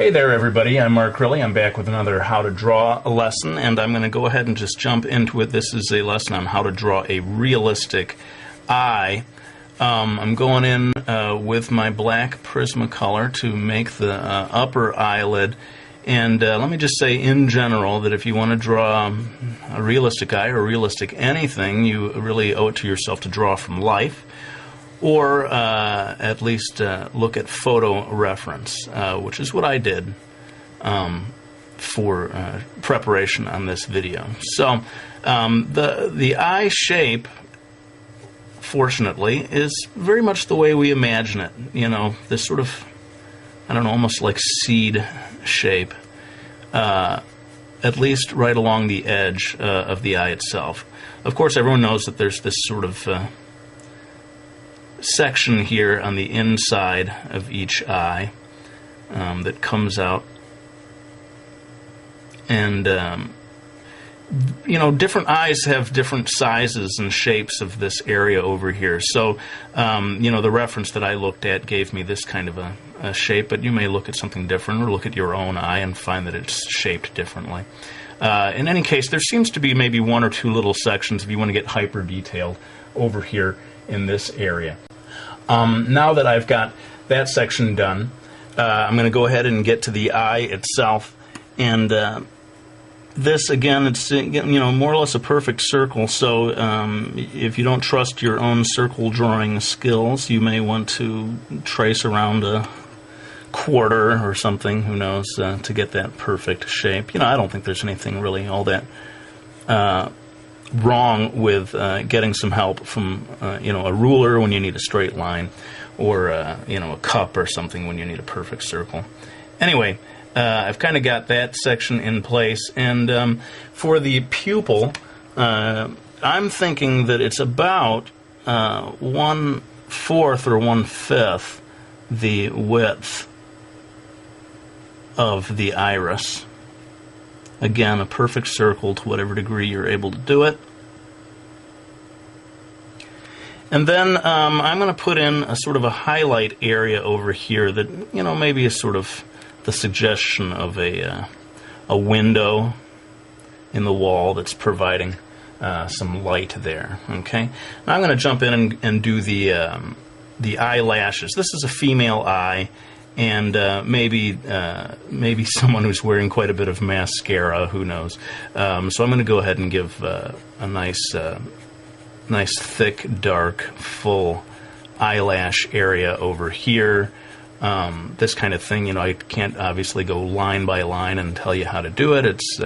Hey there everybody, I'm Mark Riley. I'm back with another how to draw lesson, and I'm going to go ahead and just jump into it. This is a lesson on how to draw a realistic eye. I'm going in with my black Prismacolor to make the upper eyelid, and let me just say in general that if you want to draw a realistic eye or a realistic anything, you really owe it to yourself to draw from life, or at least look at photo reference, which is what I did for preparation on this video. So the eye shape, fortunately, is very much the way we imagine it. You know, this sort of, I don't know, almost like seed shape, at least right along the edge of the eye itself. Of course, everyone knows that there's this sort of section here on the inside of each eye that comes out, and you know, different eyes have different sizes and shapes of this area over here. So you know, the reference that I looked at gave me this kind of a shape, but you may look at something different or look at your own eye and find that it's shaped differently. In any case, there seems to be maybe one or two little sections if you want to get hyper detailed over here in this area. Now that I've got that section done, I'm going to go ahead and get to the eye itself, and this, again, it's, you know, more or less a perfect circle. So if you don't trust your own circle drawing skills, you may want to trace around a quarter or something, who knows, to get that perfect shape. You know, I don't think there's anything really all that wrong with getting some help from you know, a ruler when you need a straight line, or you know, a cup or something when you need a perfect circle. Anyway, I've kind of got that section in place, and for the pupil, I'm thinking that it's about 1/4 or 1/5 the width of the iris. Again, a perfect circle to whatever degree you're able to do it. And then I'm going to put in a sort of a highlight area over here that, you know, maybe is sort of the suggestion of a window in the wall that's providing some light there. Okay. Now I'm going to jump in and do the eyelashes. This is a female eye, and maybe someone who's wearing quite a bit of mascara, who knows. So I'm going to go ahead and give a nice thick, dark, full eyelash area over here. This kind of thing, you know, I can't obviously go line by line and tell you how to do it. It's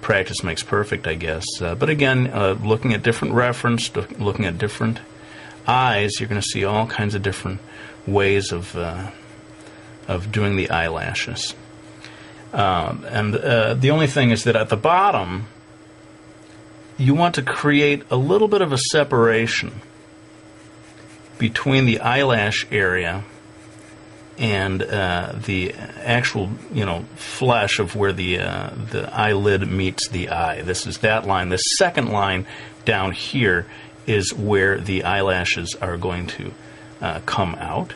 practice makes perfect, I guess. But again, looking at different reference, looking at different eyes, you're going to see all kinds of different ways of doing the eyelashes. And the only thing is that at the bottom, you want to create a little bit of a separation between the eyelash area and the actual, you know, flesh of where the eyelid meets the eye. This is that line. The second line down here is where the eyelashes are going to come out,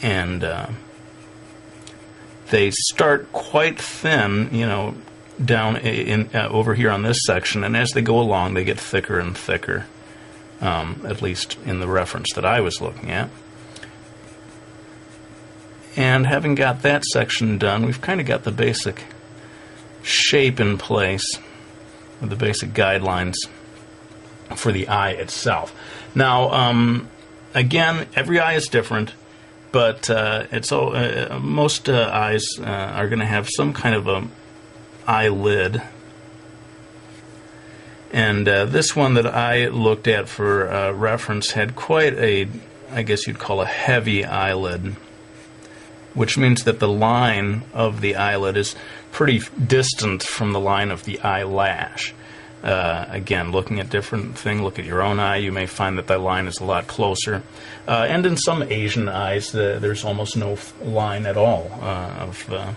and they start quite thin, you know, down over here on this section, and as they go along, they get thicker and thicker, at least in the reference that I was looking at. And having got that section done, we've kind of got the basic shape in place, with the basic guidelines for the eye itself. Now, again, every eye is different, but most eyes are going to have some kind of a eyelid, and this one that I looked at for reference had quite a, I guess you'd call a heavy eyelid, which means that the line of the eyelid is pretty distant from the line of the eyelash. Again, looking at different things, look at your own eye, you may find that line is a lot closer. And in some Asian eyes, there's almost no line at all of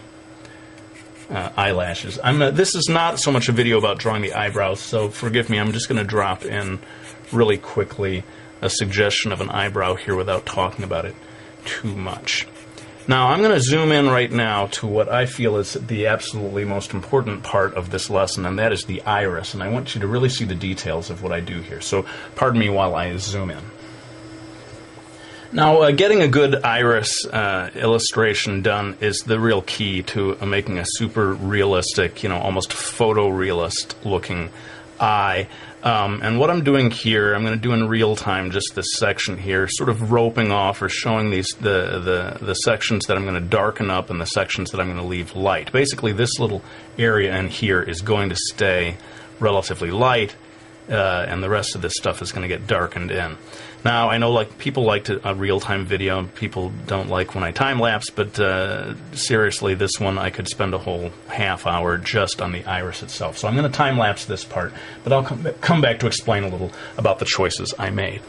eyelashes. This is not so much a video about drawing the eyebrows, so forgive me, I'm just going to drop in really quickly a suggestion of an eyebrow here without talking about it too much. Now I'm going to zoom in right now to what I feel is the absolutely most important part of this lesson, and that is the iris. And I want you to really see the details of what I do here. So pardon me while I zoom in. Now, getting a good iris illustration done is the real key to making a super realistic, almost photorealist looking eye. And what I'm doing here, I'm going to do in real time just this section here, sort of roping off or showing the sections that I'm going to darken up and the sections that I'm going to leave light. Basically, this little area in here is going to stay relatively light, and the rest of this stuff is going to get darkened in. Now, I know people like a real-time video, and people don't like when I time-lapse, but seriously, this one I could spend a whole half hour just on the iris itself. So I'm going to time-lapse this part, but I'll come back to explain a little about the choices I made.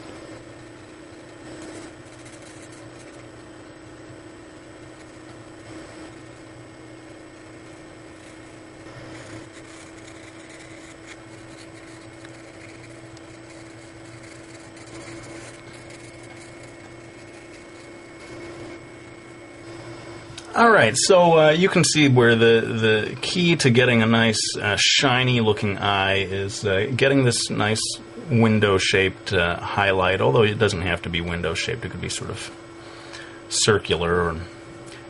Alright, so you can see where the key to getting a nice shiny looking eye is getting this nice window shaped highlight, although it doesn't have to be window shaped, it could be sort of circular or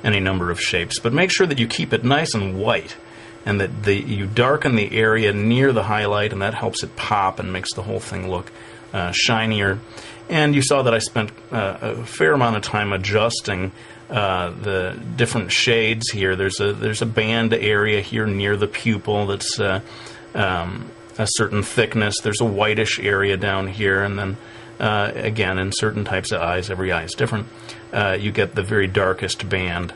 any number of shapes. But make sure that you keep it nice and white, and that you darken the area near the highlight, and that helps it pop and makes the whole thing look shinier. And you saw that I spent a fair amount of time adjusting the different shades here. There's a band area here near the pupil that's a certain thickness. There's a whitish area down here, and then again, in certain types of eyes, every eye is different, you get the very darkest band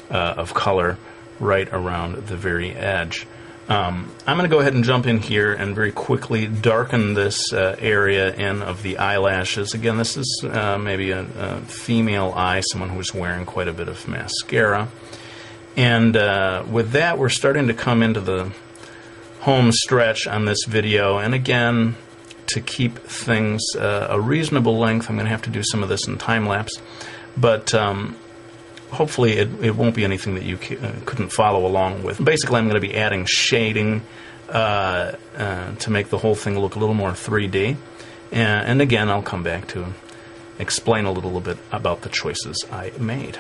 of color right around the very edge. I'm going to go ahead and jump in here and very quickly darken this area in of the eyelashes. Again, this is maybe a female eye, someone who's wearing quite a bit of mascara. And with that, we're starting to come into the home stretch on this video. And again, to keep things a reasonable length, I'm going to have to do some of this in time-lapse. But hopefully it won't be anything that you couldn't follow along with. Basically, I'm going to be adding shading to make the whole thing look a little more 3D. And again, I'll come back to explain a little bit about the choices I made.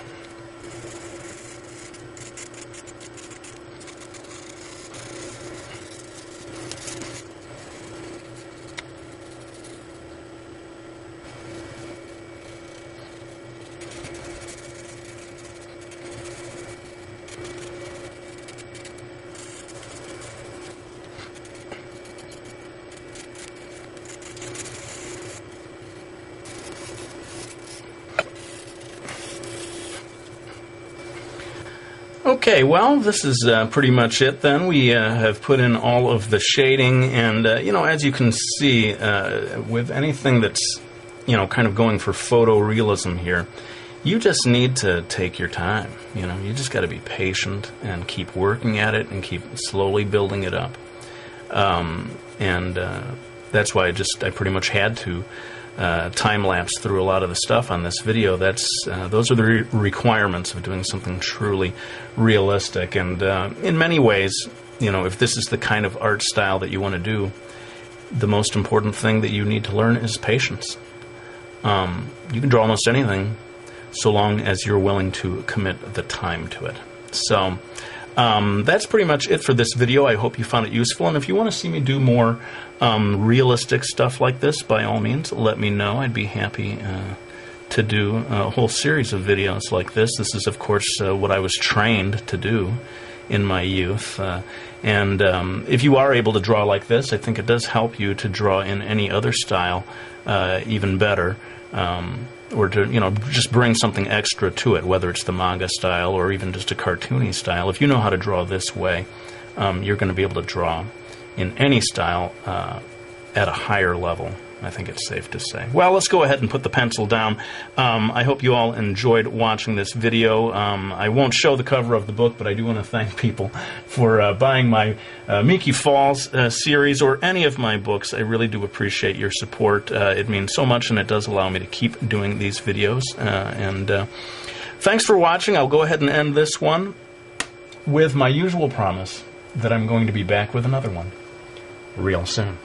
Okay, well, this is pretty much it then. We have put in all of the shading, and, as you can see, with anything that's, kind of going for photorealism here, you just need to take your time. You just got to be patient and keep working at it and keep slowly building it up. And that's why I pretty much had to time-lapse through a lot of the stuff on this video. Those are the requirements of doing something truly realistic. And in many ways, if this is the kind of art style that you want to do, the most important thing that you need to learn is patience. You can draw almost anything so long as you're willing to commit the time to it. So that's pretty much it for this video. I hope you found it useful, and if you want to see me do more realistic stuff like this, by all means, let me know. I'd be happy to do a whole series of videos like this. This is, of course, what I was trained to do in my youth. And if you are able to draw like this, I think it does help you to draw in any other style even better. Or to, just bring something extra to it, whether it's the manga style or even just a cartoony style. If you know how to draw this way, you're going to be able to draw in any style at a higher level. I think it's safe to say. Well, let's go ahead and put the pencil down. I hope you all enjoyed watching this video. I won't show the cover of the book, but I do want to thank people for buying my Miki Falls series or any of my books. I really do appreciate your support. It means so much, and it does allow me to keep doing these videos. Thanks for watching. I'll go ahead and end this one with my usual promise that I'm going to be back with another one real soon.